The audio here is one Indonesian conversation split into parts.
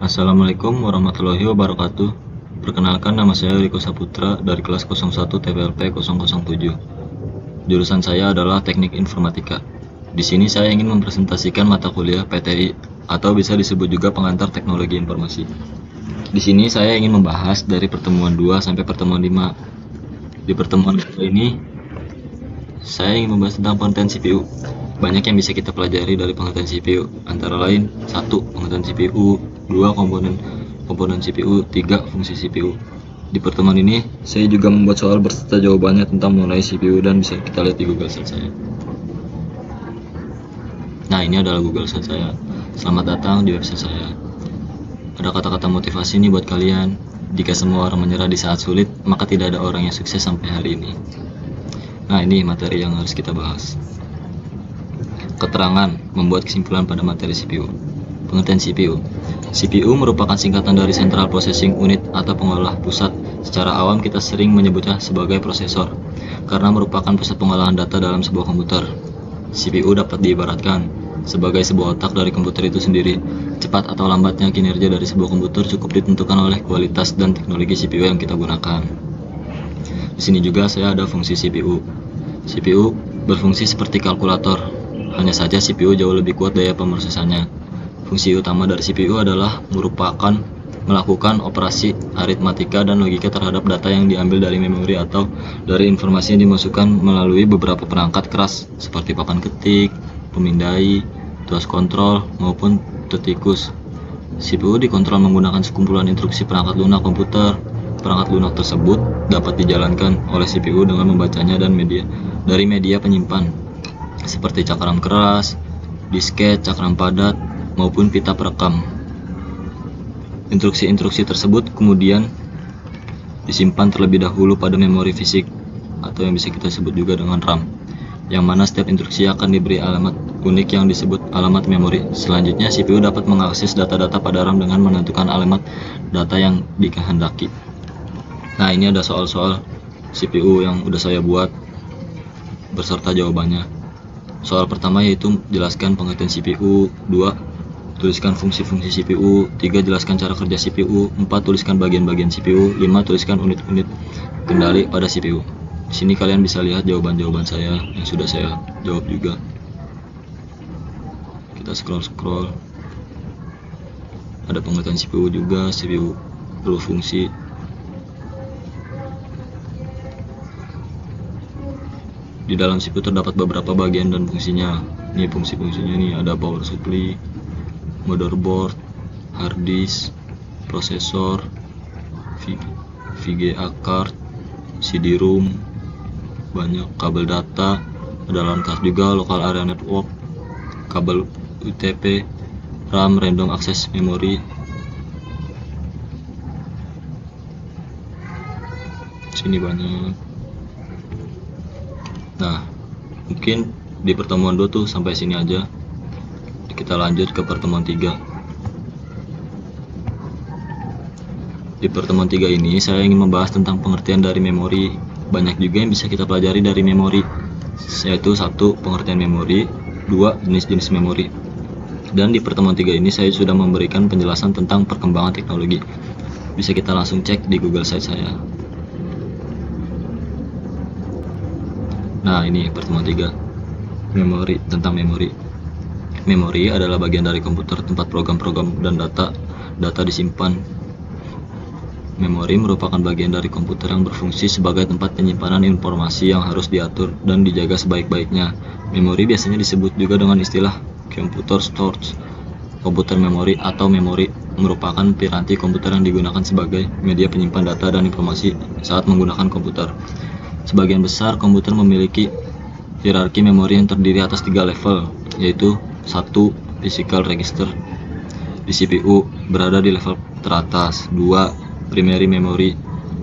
Assalamualaikum warahmatullahi wabarakatuh. Perkenalkan, nama saya Riko Saputra dari kelas 01 TPLP 007. Jurusan saya adalah Teknik Informatika. Di sini saya ingin mempresentasikan mata kuliah PTI atau bisa disebut juga pengantar teknologi informasi. Di sini saya ingin membahas dari pertemuan 2 sampai pertemuan 5. Di pertemuan 2 ini saya ingin membahas tentang pengertian CPU. Banyak yang bisa kita pelajari dari pengertian CPU, antara lain 1. Pengertian CPU, 2. Komponen CPU, 3. Fungsi CPU. Di pertemuan ini, saya juga membuat soal berserta jawabannya tentang mengenai CPU dan bisa kita lihat di Google Sheet saya. Nah, ini adalah Google Sheet saya. Selamat datang di website saya. Ada kata-kata motivasi nih buat kalian. Jika semua orang menyerah di saat sulit, maka tidak ada orang yang sukses sampai hari ini. Nah, ini materi yang harus kita bahas. Keterangan membuat kesimpulan pada materi CPU. Pengertian CPU. CPU merupakan singkatan dari Central Processing Unit atau pengolah pusat. Secara awam kita sering menyebutnya sebagai prosesor, karena merupakan pusat pengolahan data dalam sebuah komputer. CPU dapat diibaratkan sebagai sebuah otak dari komputer itu sendiri. Cepat atau lambatnya kinerja dari sebuah komputer cukup ditentukan oleh kualitas dan teknologi CPU yang kita gunakan. Di sini juga saya ada fungsi CPU. CPU berfungsi seperti kalkulator. Hanya saja CPU jauh lebih kuat daya pemrosesannya. Fungsi utama dari CPU adalah melakukan operasi aritmatika dan logika terhadap data yang diambil dari memori atau dari informasi yang dimasukkan melalui beberapa perangkat keras seperti papan ketik, pemindai, tuas kontrol, maupun tetikus. CPU dikontrol menggunakan sekumpulan instruksi perangkat lunak komputer. Perangkat lunak tersebut dapat dijalankan oleh CPU dengan membacanya dari media penyimpan seperti cakram keras, disket, cakram padat, maupun pita perekam. Instruksi-instruksi tersebut kemudian disimpan terlebih dahulu pada memori fisik atau yang bisa kita sebut juga dengan RAM, yang mana setiap instruksi akan diberi alamat unik yang disebut alamat memori. Selanjutnya CPU dapat mengakses data-data pada RAM dengan menentukan alamat data yang dikehendaki. Nah, ini ada soal-soal CPU yang udah saya buat beserta jawabannya. Soal pertama yaitu jelaskan pengertian CPU, 2. Tuliskan fungsi-fungsi CPU, 3. Jelaskan cara kerja CPU, 4. Tuliskan bagian-bagian CPU, 5. Tuliskan unit-unit kendali pada CPU. Di sini kalian bisa lihat jawaban-jawaban saya yang sudah saya jawab juga. Kita scroll. Ada pengertian CPU juga, CPU perlu fungsi. Di dalam CPU terdapat beberapa bagian dan fungsinya. Ini fungsi-fungsinya nih, ada power supply, motherboard, hard disk, prosesor, VGA card, CD-ROM, banyak kabel data, ada LAN card juga, local area network, kabel UTP, RAM, random access memory. Sini banyak. Nah, mungkin di pertemuan 2 tuh sampai sini aja. Kita lanjut ke pertemuan 3. Di pertemuan 3 ini saya ingin membahas tentang pengertian dari memori. Banyak juga yang bisa kita pelajari dari memori, yaitu 1. Pengertian memori, 2. Jenis-jenis memori. Dan di pertemuan 3 ini saya sudah memberikan penjelasan tentang perkembangan teknologi. Bisa kita langsung cek di Google Site saya. Nah, ini pertemuan 3. Memori, tentang memori. Memori adalah bagian dari komputer tempat program-program dan data disimpan. Memori merupakan bagian dari komputer yang berfungsi sebagai tempat penyimpanan informasi yang harus diatur dan dijaga sebaik-baiknya. Memori biasanya disebut juga dengan istilah computer storage. Komputer memori atau memori merupakan piranti komputer yang digunakan sebagai media penyimpan data dan informasi saat menggunakan komputer. Sebagian besar komputer memiliki hierarki memori yang terdiri atas 3 level, yaitu 1. Physical register di CPU berada di level teratas. 2. Primary memory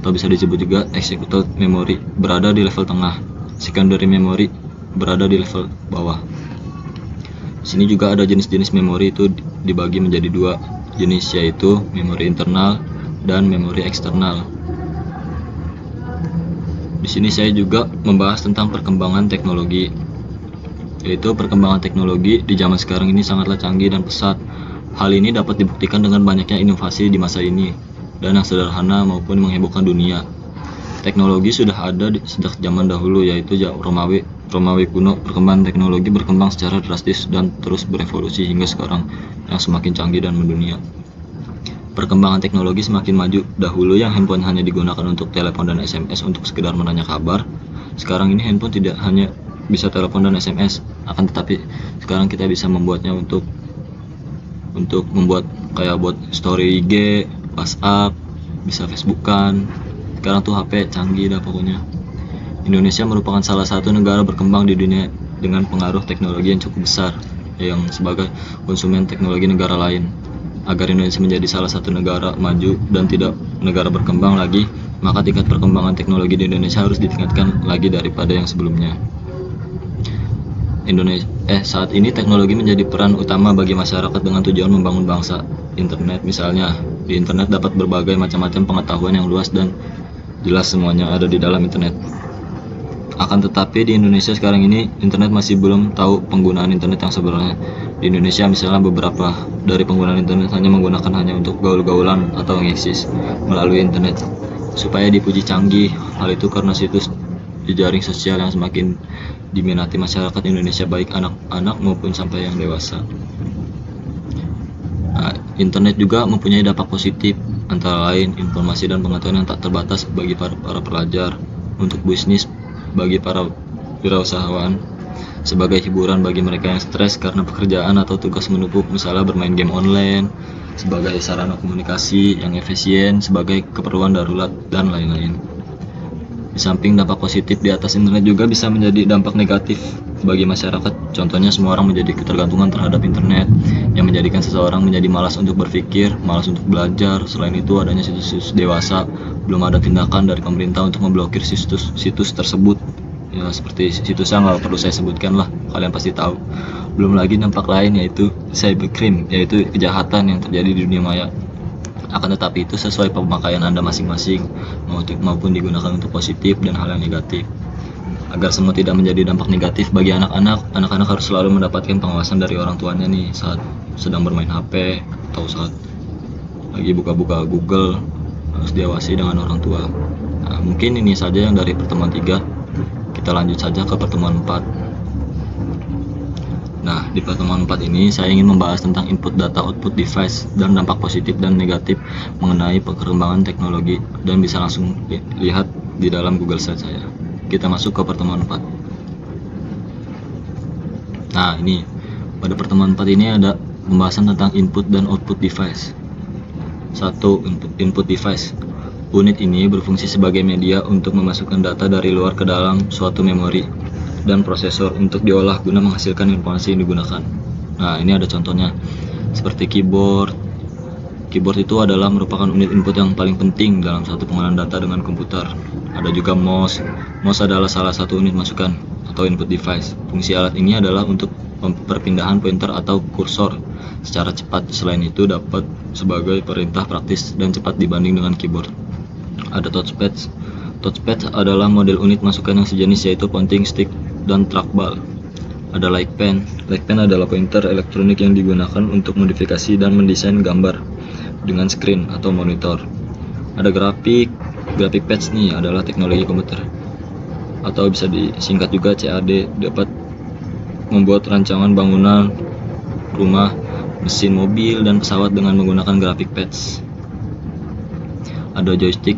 atau bisa disebut juga executed memory berada di level tengah. Secondary memory berada di level bawah. Di sini juga ada jenis-jenis memori, itu dibagi menjadi 2 jenis, yaitu memori internal dan memori eksternal. Di sini saya juga membahas tentang perkembangan teknologi, yaitu perkembangan teknologi di zaman sekarang ini sangatlah canggih dan pesat. Hal ini dapat dibuktikan dengan banyaknya inovasi di masa ini, dan yang sederhana maupun menghebohkan dunia. Teknologi sudah ada sejak zaman dahulu, yaitu Romawi kuno. Perkembangan teknologi berkembang secara drastis dan terus berevolusi hingga sekarang yang semakin canggih dan mendunia. Perkembangan teknologi semakin maju. Dahulu yang handphone hanya digunakan untuk telepon dan SMS untuk sekedar menanya kabar. Sekarang ini handphone tidak hanya bisa telepon dan SMS, akan tetapi sekarang kita bisa membuatnya untuk membuat kayak buat story IG, WhatsApp, bisa Facebookan. Sekarang tuh HP canggih dah pokoknya. Indonesia merupakan salah satu negara berkembang di dunia dengan pengaruh teknologi yang cukup besar, yang sebagai konsumen teknologi negara lain. Agar Indonesia menjadi salah satu negara maju dan tidak negara berkembang lagi, maka tingkat perkembangan teknologi di Indonesia harus ditingkatkan lagi daripada yang sebelumnya. Saat ini teknologi menjadi peran utama bagi masyarakat dengan tujuan membangun bangsa. Internet misalnya, di internet dapat berbagai macam-macam pengetahuan yang luas dan jelas semuanya ada di dalam internet. Akan tetapi di Indonesia sekarang ini internet masih belum tahu penggunaan internet yang sebenarnya. Di Indonesia misalnya beberapa dari penggunaan internet hanya menggunakan hanya untuk gaul-gaulan atau ngeksis melalui internet supaya dipuji canggih. Hal itu karena situs jejaring sosial yang semakin diminati masyarakat Indonesia, baik anak-anak maupun sampai yang dewasa. Internet juga mempunyai dampak positif, antara lain informasi dan pengetahuan yang tak terbatas bagi para pelajar, untuk bisnis bagi para wirausahawan, sebagai hiburan bagi mereka yang stres karena pekerjaan atau tugas menumpuk, misalnya bermain game online, sebagai sarana komunikasi yang efisien, sebagai keperluan darurat, dan lain-lain. Di samping dampak positif di atas internet juga bisa menjadi dampak negatif bagi masyarakat. Contohnya semua orang menjadi ketergantungan terhadap internet yang menjadikan seseorang menjadi malas untuk berpikir, malas untuk belajar. Selain itu adanya situs-situs dewasa, belum ada tindakan dari pemerintah untuk memblokir situs tersebut. Ya seperti situsnya nggak perlu saya sebutkan lah, kalian pasti tahu. Belum lagi dampak lain yaitu cybercrime, yaitu kejahatan yang terjadi di dunia maya. Akan tetapi itu sesuai pemakaian Anda masing-masing, maupun digunakan untuk positif dan hal yang negatif. Agar semua tidak menjadi dampak negatif bagi anak-anak harus selalu mendapatkan pengawasan dari orang tuanya nih saat sedang bermain HP atau saat lagi buka-buka Google, harus diawasi dengan orang tua. Nah, mungkin ini saja yang dari pertemuan 3. Kita lanjut saja ke pertemuan 4. Nah, di pertemuan 4 ini saya ingin membahas tentang input data output device dan dampak positif dan negatif mengenai perkembangan teknologi, dan bisa langsung lihat di dalam Google Search saya. Kita masuk ke pertemuan 4. Nah, ini pada pertemuan 4 ini ada pembahasan tentang input dan output device. 1. Input device. Unit ini berfungsi sebagai media untuk memasukkan data dari luar ke dalam suatu memori dan prosesor untuk diolah guna menghasilkan informasi yang digunakan. Nah, ini ada contohnya seperti keyboard. Keyboard itu adalah merupakan unit input yang paling penting dalam satu pengolahan data dengan komputer. Ada juga mouse. Mouse adalah salah satu unit masukan atau input device. Fungsi alat ini adalah untuk perpindahan pointer atau kursor secara cepat. Selain itu dapat sebagai perintah praktis dan cepat dibanding dengan keyboard. Ada touchpad. Touchpad adalah model unit masukan yang sejenis, yaitu pointing stick dan trackball. Ada light pen. Light pen adalah pointer elektronik yang digunakan untuk modifikasi dan mendesain gambar dengan screen atau monitor. Ada grafik pads nih adalah teknologi komputer atau bisa disingkat juga CAD, dapat membuat rancangan bangunan, rumah, mesin mobil, dan pesawat dengan menggunakan grafik pads. Ada joystick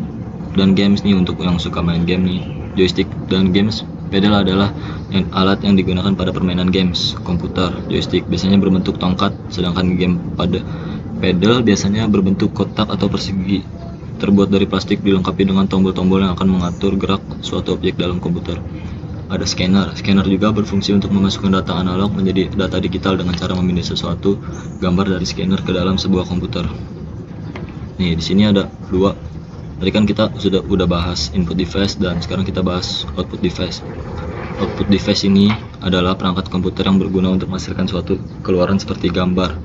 dan games nih untuk yang suka main game nih. Joystick dan games. Pedal adalah alat yang digunakan pada permainan games komputer. Joystick biasanya berbentuk tongkat, sedangkan game pada pedal biasanya berbentuk kotak atau persegi, terbuat dari plastik, dilengkapi dengan tombol-tombol yang akan mengatur gerak suatu objek dalam komputer. Ada scanner. Scanner juga berfungsi untuk memasukkan data analog menjadi data digital dengan cara memindai sesuatu gambar dari scanner ke dalam sebuah komputer. Nih, di sini ada 2. Tadi kan kita udah bahas input device, dan sekarang kita bahas output device. Output device ini adalah perangkat komputer yang berguna untuk menghasilkan suatu keluaran seperti gambar,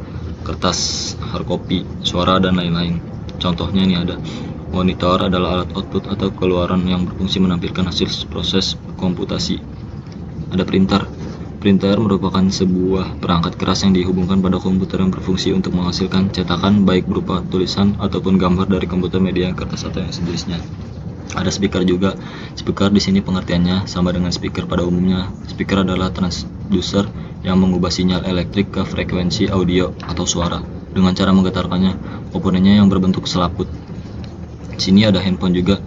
kertas, hardcopy, suara, dan lain-lain. Contohnya ini ada monitor, adalah alat output atau keluaran yang berfungsi menampilkan hasil proses komputasi. Ada printer. Printer merupakan sebuah perangkat keras yang dihubungkan pada komputer yang berfungsi untuk menghasilkan cetakan baik berupa tulisan ataupun gambar dari komputer media kertas atau yang sejenisnya. Ada speaker juga. Speaker di sini pengertiannya sama dengan speaker pada umumnya. Speaker adalah transducer yang mengubah sinyal elektrik ke frekuensi audio atau suara dengan cara menggetarkannya. Komponennya yang berbentuk selaput. Di sini ada handphone juga.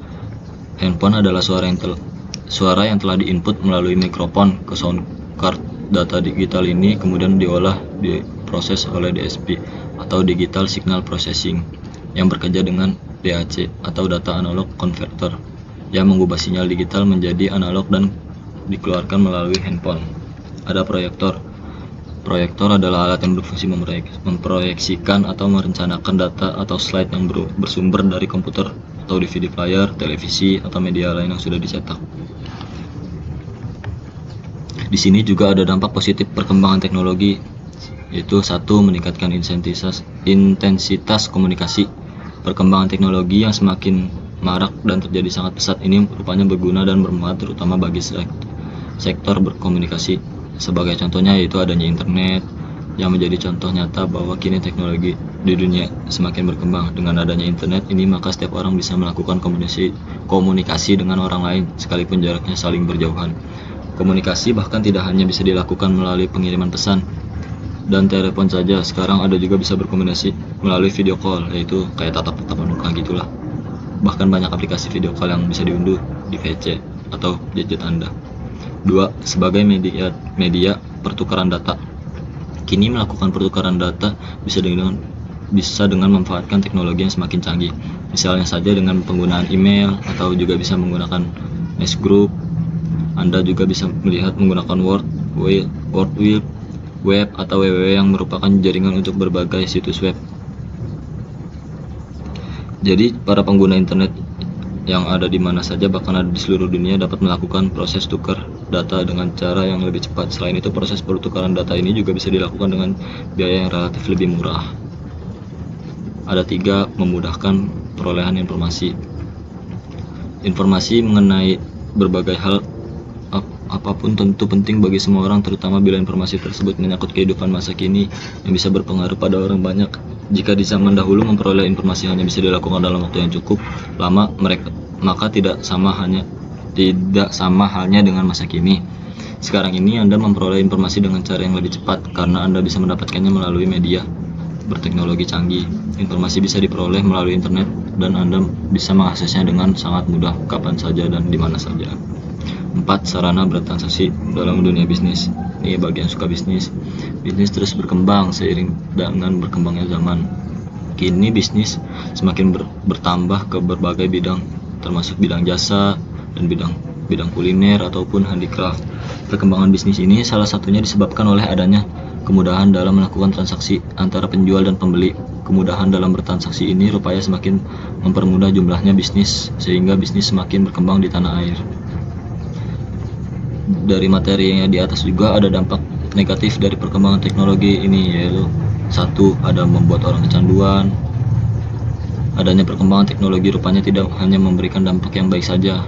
Handphone adalah suara yang telah diinput melalui mikrofon ke sound card. Data digital ini kemudian diproses oleh DSP atau Digital Signal Processing yang bekerja dengan DAC atau Data Analog Converter yang mengubah sinyal digital menjadi analog dan dikeluarkan melalui handphone. Ada proyektor. Proyektor adalah alat yang berfungsi memproyeksikan atau merencanakan data atau slide yang bersumber dari komputer atau DVD player, televisi, atau media lain yang sudah dicetak. Di sini juga ada dampak positif perkembangan teknologi, yaitu 1. Meningkatkan intensitas komunikasi. Perkembangan teknologi yang semakin marak dan terjadi sangat pesat ini rupanya berguna dan bermanfaat terutama bagi sektor berkomunikasi. Sebagai contohnya yaitu adanya internet, yang menjadi contoh nyata bahwa kini teknologi di dunia semakin berkembang. Dengan adanya internet ini maka setiap orang bisa melakukan komunikasi dengan orang lain sekalipun jaraknya saling berjauhan. Komunikasi bahkan tidak hanya bisa dilakukan melalui pengiriman pesan dan telepon saja. Sekarang ada juga bisa berkomunikasi melalui video call, yaitu kayak tatap-tatapan muka gitulah. Bahkan banyak aplikasi video call yang bisa diunduh di PC atau gadget Anda. 2. Sebagai media pertukaran data. Kini melakukan pertukaran data bisa dengan memanfaatkan teknologi yang semakin canggih. Misalnya saja dengan penggunaan email atau juga bisa menggunakan Nextgroup. Anda juga bisa melihat menggunakan web atau www yang merupakan jaringan untuk berbagai situs web. Jadi para pengguna internet yang ada di mana saja bahkan ada di seluruh dunia dapat melakukan proses tukar data dengan cara yang lebih cepat. Selain itu, proses pertukaran data ini juga bisa dilakukan dengan biaya yang relatif lebih murah. Ada 3. Memudahkan perolehan informasi. Informasi mengenai berbagai hal apapun tentu penting bagi semua orang, terutama bila informasi tersebut menyangkut kehidupan masa kini yang bisa berpengaruh pada orang banyak. Jika di zaman dahulu memperoleh informasi hanya bisa dilakukan dalam waktu yang cukup lama, maka tidak sama halnya dengan masa kini. Sekarang ini Anda memperoleh informasi dengan cara yang lebih cepat karena Anda bisa mendapatkannya melalui media berteknologi canggih. Informasi bisa diperoleh melalui internet dan Anda bisa mengaksesnya dengan sangat mudah kapan saja dan di mana saja. 4. Sarana bertransaksi dalam dunia bisnis. Ini bagi yang suka bisnis. Bisnis terus berkembang seiring dengan berkembangnya zaman. Kini bisnis semakin bertambah ke berbagai bidang, termasuk bidang jasa dan bidang kuliner ataupun handicraft. Perkembangan bisnis ini salah satunya disebabkan oleh adanya kemudahan dalam melakukan transaksi antara penjual dan pembeli. Kemudahan dalam bertransaksi ini rupanya semakin mempermudah jumlahnya bisnis, sehingga bisnis semakin berkembang di tanah air. Dari materinya di atas juga ada dampak negatif dari perkembangan teknologi ini, yaitu 1. Ada membuat orang kecanduan. Adanya perkembangan teknologi rupanya tidak hanya memberikan dampak yang baik saja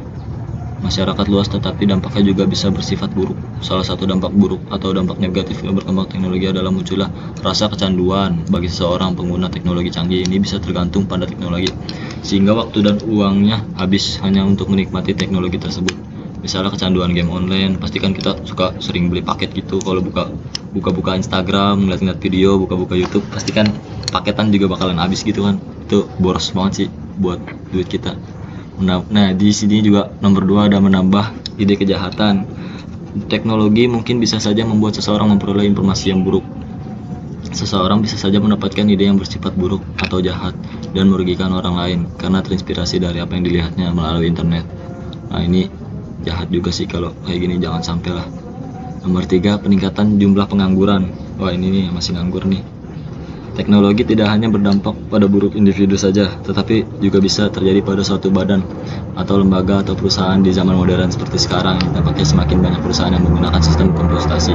masyarakat luas, tetapi dampaknya juga bisa bersifat buruk. Salah satu dampak buruk atau dampak negatif yang berkembang teknologi adalah munculnya rasa kecanduan bagi seseorang pengguna teknologi canggih. Ini bisa tergantung pada teknologi, sehingga waktu dan uangnya habis hanya untuk menikmati teknologi tersebut. Misalnya kecanduan game online, pastikan kita suka sering beli paket gitu. Kalau buka Instagram, ngeliat video, buka YouTube, pastikan paketan juga bakalan habis gitu kan. Itu boros banget sih buat duit kita. Nah, di sini juga nomor 2 ada menambah ide kejahatan. Teknologi mungkin bisa saja membuat seseorang memperoleh informasi yang buruk. Seseorang bisa saja mendapatkan ide yang bersifat buruk atau jahat dan merugikan orang lain karena terinspirasi dari apa yang dilihatnya melalui internet. Nah, ini jahat juga sih kalau kayak gini, jangan sampai lah. Nomor 3, peningkatan jumlah pengangguran. Wah, ini nih masih nganggur nih. Teknologi tidak hanya berdampak pada buruk individu saja, tetapi juga bisa terjadi pada suatu badan atau lembaga atau perusahaan. Di zaman modern seperti sekarang, tampaknya semakin banyak perusahaan yang menggunakan sistem komputasi.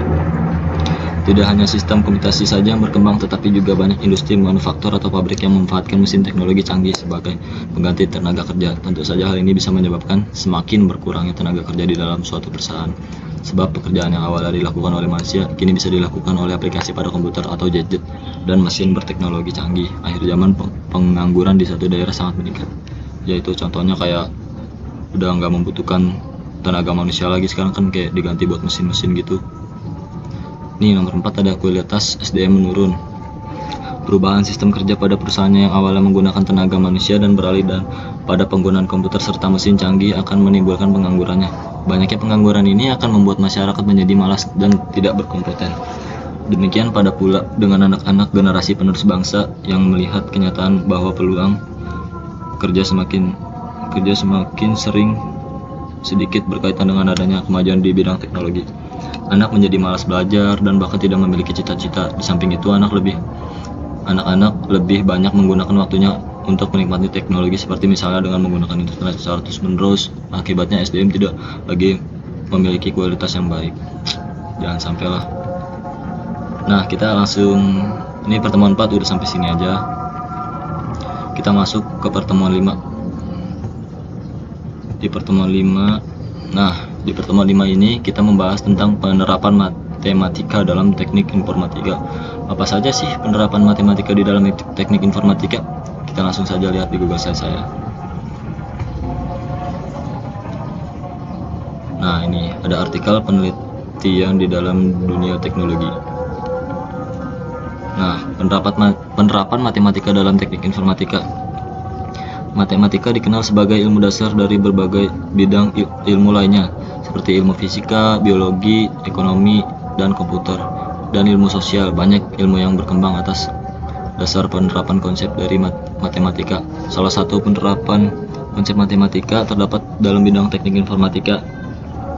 Tidak hanya sistem komputasi saja yang berkembang, tetapi juga banyak industri manufaktur atau pabrik yang memanfaatkan mesin teknologi canggih sebagai pengganti tenaga kerja. Tentu saja hal ini bisa menyebabkan semakin berkurangnya tenaga kerja di dalam suatu perusahaan. Sebab pekerjaan yang awalnya dilakukan oleh manusia, kini bisa dilakukan oleh aplikasi pada komputer atau gadget dan mesin berteknologi canggih. Akhir zaman pengangguran di satu daerah sangat meningkat. Yaitu contohnya kayak udah nggak membutuhkan tenaga manusia lagi, sekarang kan kayak diganti buat mesin-mesin gitu. Nih, nomor 4 ada kualitas SDM menurun. Perubahan sistem kerja pada perusahaannya yang awalnya menggunakan tenaga manusia dan beralih pada penggunaan komputer serta mesin canggih akan menimbulkan penganggurannya. Banyaknya pengangguran ini akan membuat masyarakat menjadi malas dan tidak berkompeten. Demikian pada pula dengan anak-anak generasi penerus bangsa yang melihat kenyataan bahwa peluang kerja semakin sering sedikit berkaitan dengan adanya kemajuan di bidang teknologi. Anak menjadi malas belajar dan bahkan tidak memiliki cita-cita. Di samping itu, anak-anak lebih banyak menggunakan waktunya untuk menikmati teknologi, seperti misalnya dengan menggunakan internet secara terus-menerus. Akibatnya SDM tidak lagi memiliki kualitas yang baik. Jangan sampai lah. Nah, kita langsung, ini pertemuan 4 udah sampai sini aja. Kita masuk ke pertemuan 5. Di pertemuan 5 ini kita membahas tentang penerapan matematika dalam teknik informatika. Apa saja sih penerapan matematika di dalam teknik informatika? Kita langsung saja lihat di Google Slide saya. Nah, ini ada artikel penelitian di dalam dunia teknologi. Nah, penerapan matematika dalam teknik informatika. Matematika dikenal sebagai ilmu dasar dari berbagai bidang ilmu lainnya, seperti ilmu fisika, biologi, ekonomi, dan komputer, dan ilmu sosial. Banyak ilmu yang berkembang atas dasar penerapan konsep dari matematika. Salah satu penerapan konsep matematika terdapat dalam bidang teknik informatika.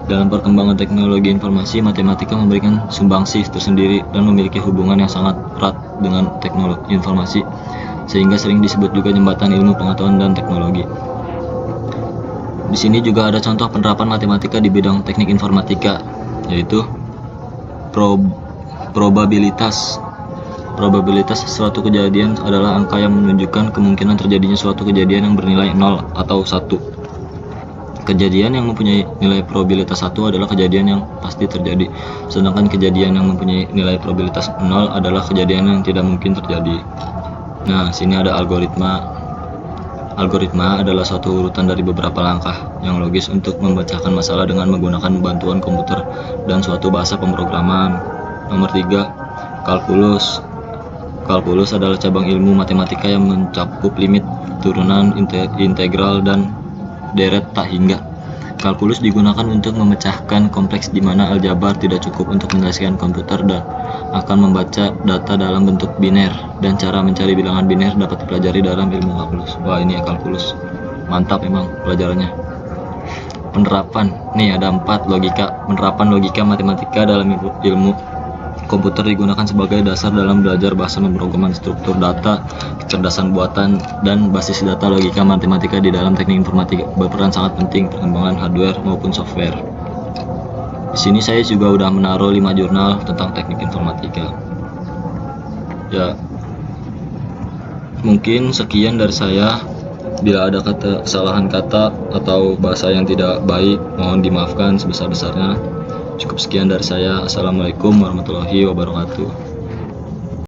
Dalam perkembangan teknologi informasi, matematika memberikan sumbangsih tersendiri dan memiliki hubungan yang sangat erat dengan teknologi informasi, sehingga sering disebut juga jembatan ilmu pengetahuan dan teknologi. Di sini juga ada contoh penerapan matematika di bidang teknik informatika, yaitu probabilitas. Probabilitas suatu kejadian adalah angka yang menunjukkan kemungkinan terjadinya suatu kejadian yang bernilai 0 atau 1. Kejadian yang mempunyai nilai probabilitas 1 adalah kejadian yang pasti terjadi, sedangkan kejadian yang mempunyai nilai probabilitas 0 adalah kejadian yang tidak mungkin terjadi. Nah, sini ada algoritma. Algoritma adalah suatu urutan dari beberapa langkah yang logis untuk memecahkan masalah dengan menggunakan bantuan komputer dan suatu bahasa pemrograman. Nomor 3, kalkulus. Kalkulus adalah cabang ilmu matematika yang mencakup limit, turunan, integral, dan deret tak hingga. Kalkulus digunakan untuk memecahkan kompleks di mana aljabar tidak cukup untuk menjelaskan komputer dan akan membaca data dalam bentuk biner, dan cara mencari bilangan biner dapat dipelajari dalam ilmu kalkulus. Wah, ini ya kalkulus. Mantap memang pelajarannya. Penerapan. Nih ada 4 logika. Penerapan logika matematika dalam ilmu komputer digunakan sebagai dasar dalam belajar bahasa pemrograman, struktur data, kecerdasan buatan, dan basis data. Logika matematika di dalam teknik informatika berperan sangat penting perkembangan hardware maupun software. Di sini saya juga udah menaruh 5 jurnal tentang teknik informatika. Ya, mungkin sekian dari saya. Bila ada kesalahan kata atau bahasa yang tidak baik, mohon dimaafkan sebesar-besarnya. Cukup sekian dari saya. Assalamualaikum warahmatullahi wabarakatuh.